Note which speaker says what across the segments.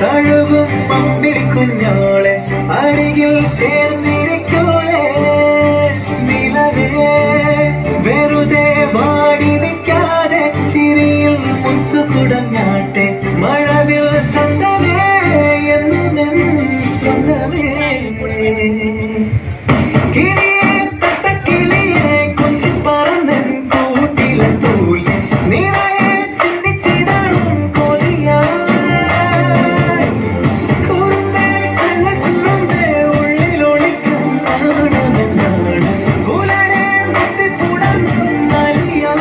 Speaker 1: തഴുകും അമ്പിളി കുഞ്ഞോളെ അരികിൽ ചേർന്നിരിക്കോളെ നിലവേ വെറുതെ വാടി നിൽക്കാതെ ചിരിയിൽ മുത്തുകുടഞ്ഞാട്ടെ മഴവിൽ സ്വന്തമേ എന്നുമെൻ സ്വന്തമേ കിളിയെ തട്ടക്കിളിയെ കൊഞ്ചി പറന്നൻ കൂട്ടിലെ തൂല് നിറയെ ചിന്നിച്ചിടറും കൊതിയാ കുറുമ്പേ കള്ളക്കുറുമ്പേ ഉള്ളിലൊളിക്കും നാണമെന്നാണ് പുലരെ മുത്തിപ്പുടർന്നും നലിയാ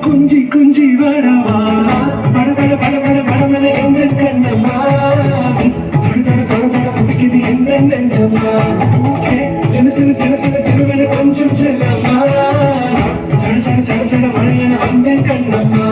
Speaker 1: குஞ்சி குஞ்சி வரவா பட பட பட பட படமன எந்த கண்ணம்மா தொட தொட தொட தொட குடிக்குது எந்த நெஞ்சம்மா சில சில சில சில சிலுவன கொஞ்சம் செல்லம்மா சட சட சட சட மழையன வந்த கண்ணம்மா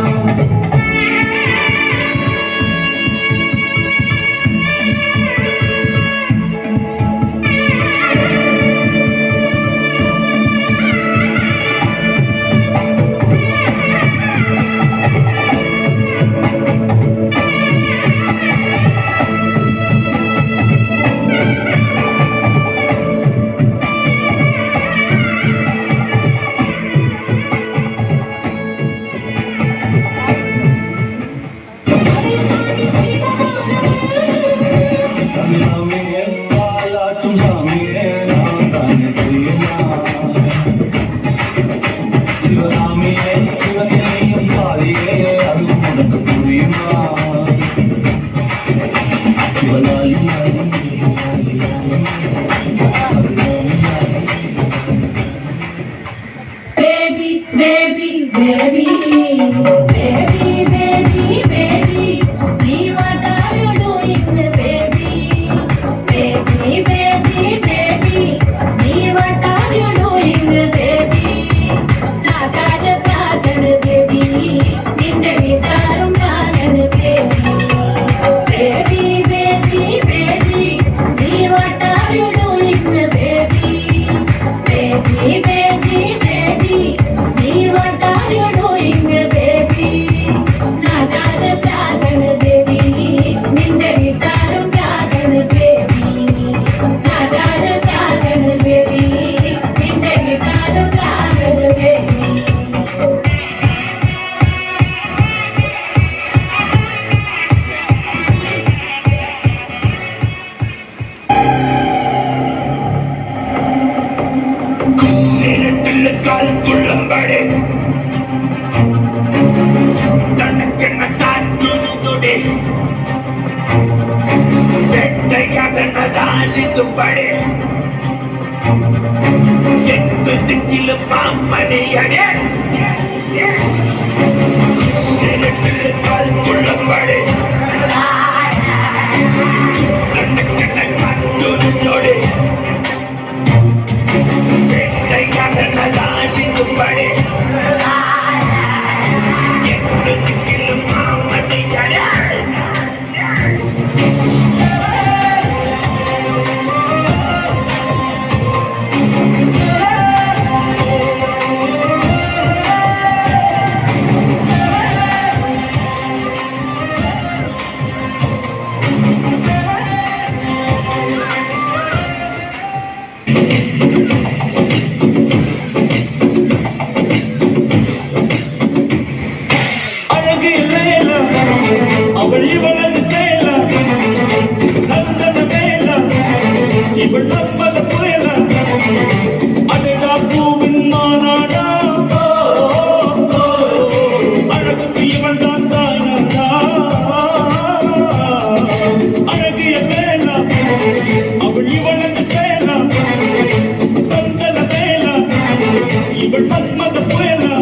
Speaker 1: புயலா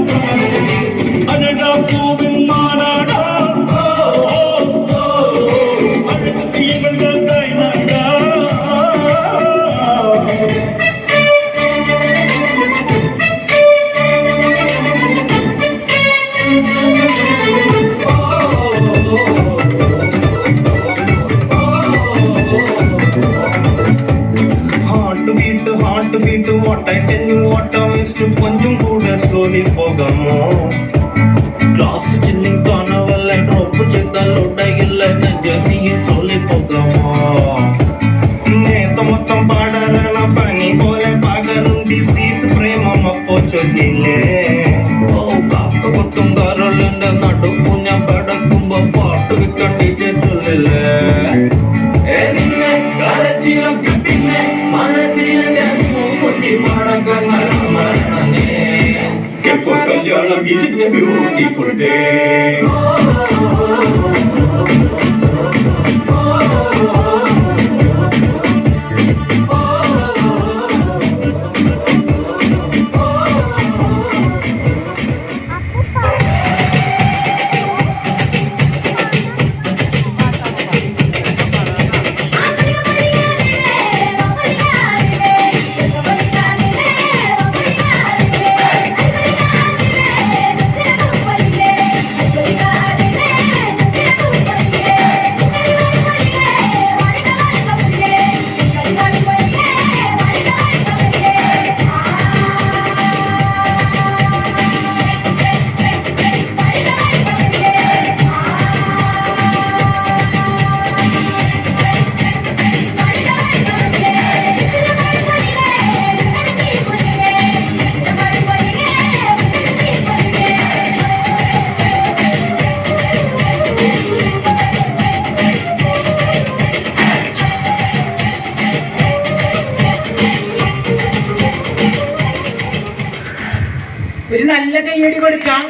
Speaker 1: அடடா பூவின் மாநாடா அழகுக்கு இவள்கள் தாய் நாடா Heart beat, what I tell you, what I wish to கொஞ்சம் கூட slowly போகாமோ கிளாஸ் சில்லிங் காணவல்ல ட்ராப் செய்தால் உடையில்லை நெஞ்சனியும் சொல்லி போகாமோ நேத்து மொத்தம் பாடறன பனி போல பகரும் டிசீஸ் பிரேமம் அப்போ சொல்லிலே ഓ കാക്ക കൊട്ടും കരളിന്റെ നടുപ്പു ഞാൻ പടക്കുമ്പോ പാട്ട് വിൽക്കാൻ ടീച്ചർ ചൊല്ലില്ലേ നിന്നെ കരച്ചിലൊക്കെ പിന്നെ മനസ്സിലെ കുട്ടി പടക്കങ്ങൾ മരണേ for കല്യാണം is a beautiful day
Speaker 2: ഒരു നല്ല കയ്യടി കൊടുക്കാം.